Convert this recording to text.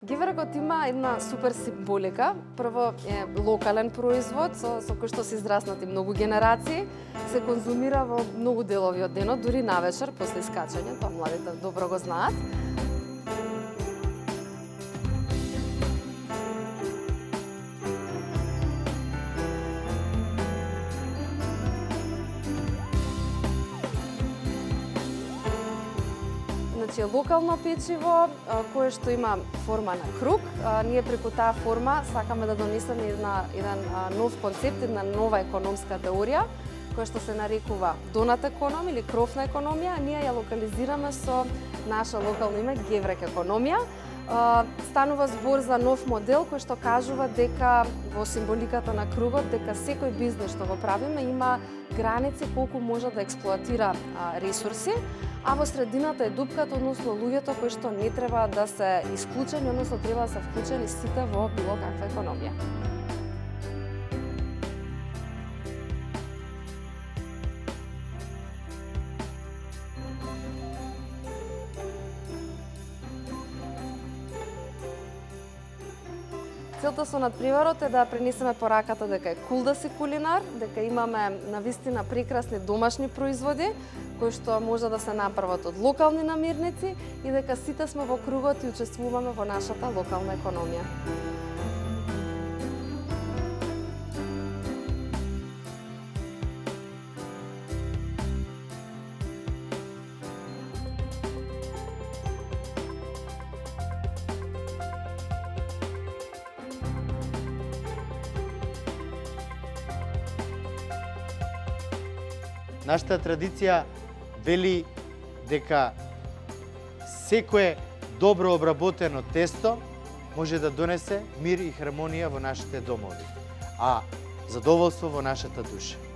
Геверекот има една супер символика. Прво е локален производ со кој што се израснати многу генерации, се конзумира во многу делови од денот, дури навечер после искачање, тоа младите добро го знаат. Значи, локално печиво кое што има форма на круг. Ние преку таа форма сакаме да донесеме еден нов концепт, една нова економска теорија, која што се нарекува донат економ или кровна економија. Ние ја локализираме со наша локално име Геврек економија. Станува збор за нов модел кој што кажува дека во символиката на кругот дека секој бизнес што го правиме има граници колку може да експлоатира ресурси, а во средината е дупката, односно луѓето кои што не треба да се исклучени, односно треба да се вклучени сите во било каква економија. Целта со надпреварот е да пренесеме пораката дека е кул да си кулинар, дека имаме навистина прекрасни домашни производи кои што може да се направат од локални намирници и дека сите сме во кругот и учествуваме во нашата локална економија. Нашата традиција вели дека секое добро обработено тесто може да донесе мир и хармонија во нашите домови, а задоволство во нашата душа.